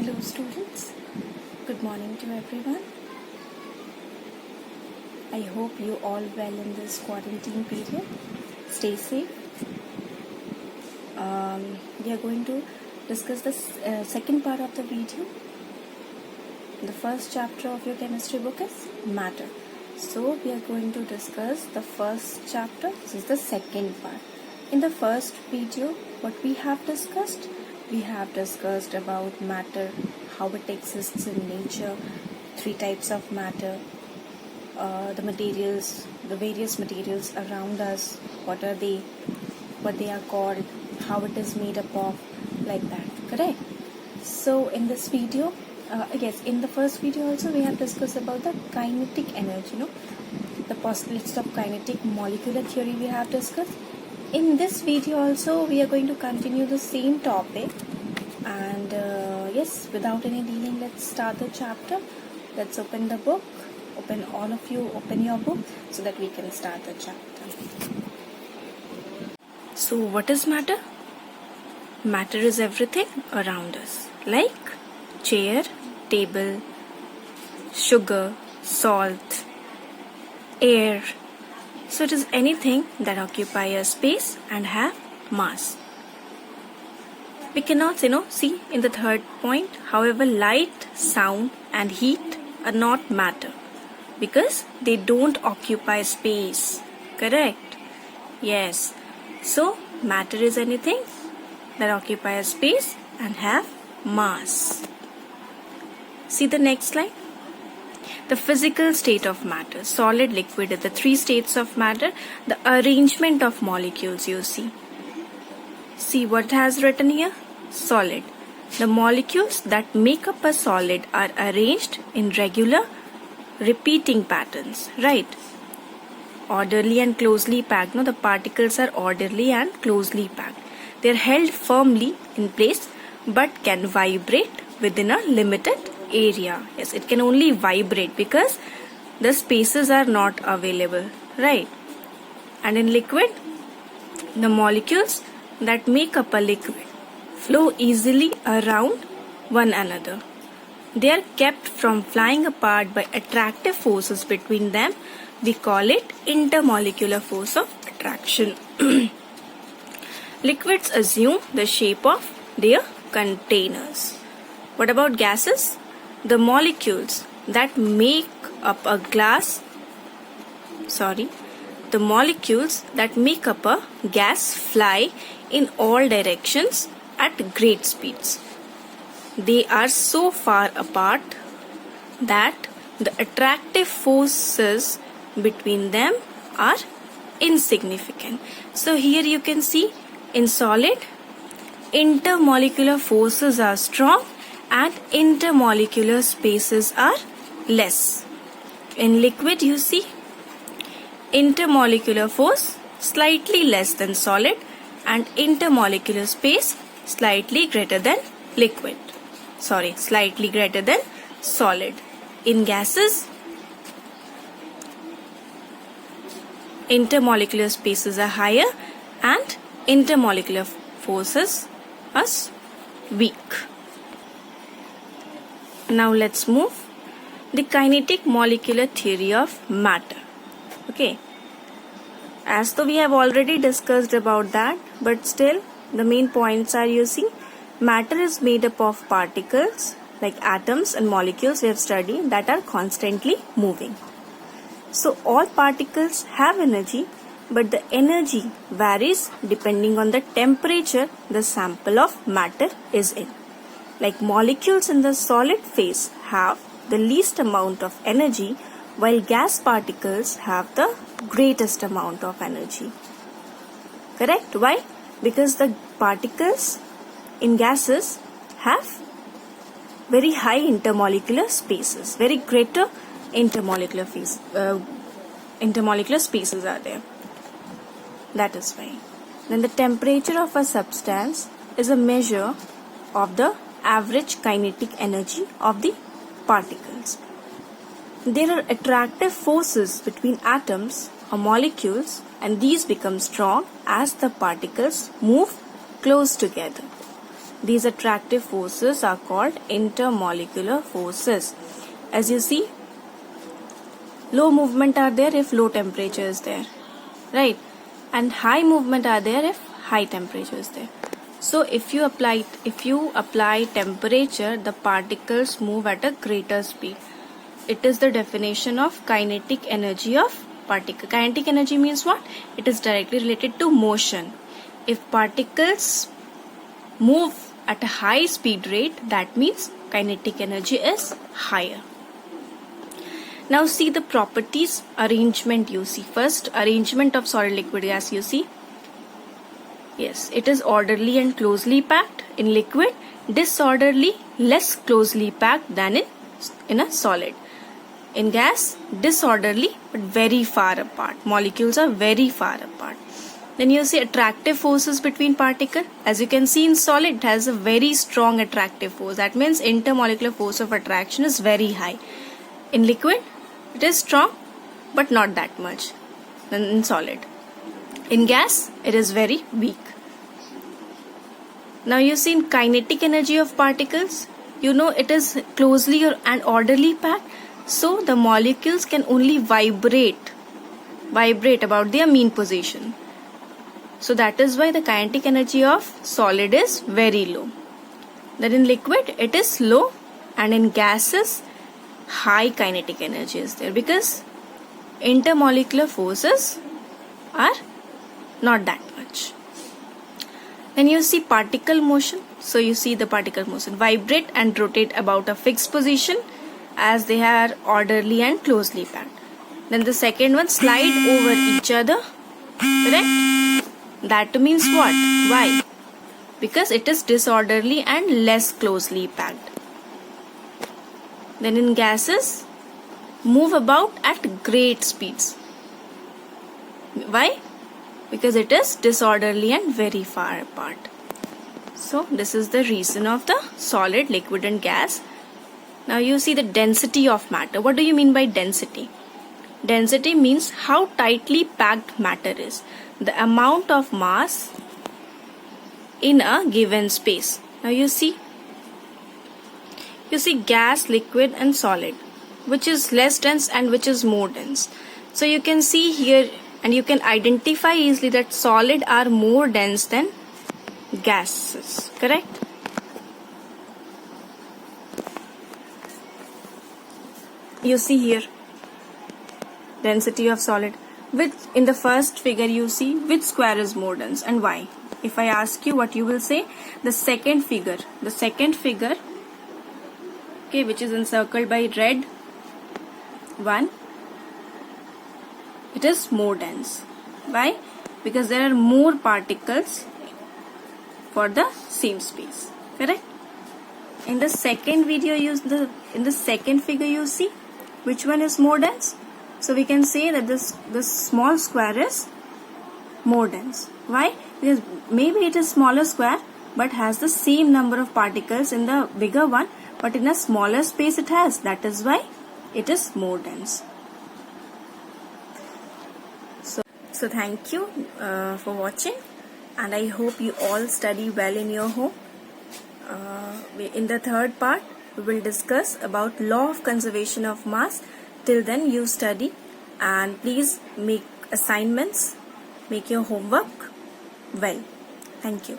Hello students, good morning to everyone. I hope you all well in this quarantine period. Stay safe. We are going to discuss the second part of the video. The first chapter of your chemistry book is matter. So we are going to discuss the first chapter. This is the second part. In the first video, what we have discussed about matter, how it exists in nature, three types of matter, the materials, the various materials around us, what they are called, how it is made up of, like that, correct? So in this video, in the first video also we have discussed about the kinetic energy, the postulates of kinetic molecular theory we have discussed. In this video also we are going to continue the same topic, and without any delaying, let's start the chapter. Let's open the book. All of you open your book so that we can start the chapter. So what is matter? Matter is everything around us, like chair, table, sugar, salt, air. So it is anything that occupy a space and have mass. We cannot see in the third point, however, light, sound and heat are not matter because they don't occupy space. Correct? Yes. So matter is anything that occupy a space and have mass. See the next slide. The physical state of matter, solid, liquid, the three states of matter, the arrangement of molecules you see. See what it has written here? Solid. The molecules that make up a solid are arranged in regular repeating patterns, right? Orderly and closely packed. No, the particles are orderly and closely packed. They are held firmly in place but can vibrate within a limited area. Yes, it can only vibrate because the spaces are not available, right? And in liquid, the molecules that make up a liquid flow easily around one another. They are kept from flying apart by attractive forces between them. We call it intermolecular force of attraction. Liquids assume the shape of their containers. What about gases? The molecules that make up a gas fly in all directions at great speeds. They are so far apart that the attractive forces between them are insignificant. So here you can see in solid, intermolecular forces are strong and intermolecular spaces are less. In liquid you see intermolecular force slightly less than solid and intermolecular space slightly greater than solid. In gases, intermolecular spaces are higher and intermolecular forces are weak. Now let's move the kinetic molecular theory of matter. Okay. As though we have already discussed about that, but still the main points are matter is made up of particles like atoms and molecules we have studied that are constantly moving. So all particles have energy, but the energy varies depending on the temperature the sample of matter is in. Like molecules in the solid phase have the least amount of energy, while gas particles have the greatest amount of energy. Correct? Why? Because the particles in gases have very high intermolecular spaces, very greater intermolecular spaces are there. That is why. Then the temperature of a substance is a measure of the average kinetic energy of the particles. There are attractive forces between atoms or molecules, and these become strong as the particles move close together. These attractive forces are called intermolecular forces. As you see, low movement are there if low temperature is there, right? And high movement are there if high temperature is there. So if you apply temperature, the particles move at a greater speed. It is the definition of kinetic energy of particle. Kinetic energy means what? It is directly related to motion. If particles move at a high speed rate, that means kinetic energy is higher. Now see the properties, arrangement you see. First, arrangement of solid liquid gas you see. Yes, it is orderly and closely packed. In liquid, disorderly, less closely packed than in a solid. In gas, disorderly but very far apart. Molecules are very far apart. Then you see attractive forces between particles. As you can see in solid, it has a very strong attractive force. That means intermolecular force of attraction is very high. In liquid, it is strong but not that much than in solid. In gas, it is very weak. Now you see in kinetic energy of particles, you know it is closely and orderly packed. So the molecules can only vibrate about their mean position. So that is why the kinetic energy of solid is very low. Then in liquid it is low, and in gases high kinetic energy is there because intermolecular forces are not that much. Then you see particle motion. So you see the particle motion vibrate and rotate about a fixed position as they are orderly and closely packed. Then the second one, slide over each other. Correct? That means what? Why? Because it is disorderly and less closely packed. Then in gases, move about at great speeds. Why? Because it is disorderly and very far apart. So this is the reason of the solid, liquid and gas. Now you see the density of matter. What do you mean by density? Density means how tightly packed matter is. The amount of mass in a given space. Now you see gas, liquid and solid. Which is less dense and which is more dense. So you can see here and you can identify easily that solid are more dense than gases. Correct? You see here density of solid. Which in the first figure you see which square is more dense and why? If I ask you, what you will say? The second figure, okay, which is encircled by red one, it is more dense. Why? Because there are more particles for the same space. Correct? In the second video, in the second figure you see which one is more dense. So we can say that this small square is more dense. Why? Because maybe it is smaller square but has the same number of particles in the bigger one, but in a smaller space it has. That is why it is more dense. So thank you for watching, and I hope you all study well in your home. In the third part, we will discuss about law of conservation of mass. Till then, you study and please make assignments, make your homework well. Thank you.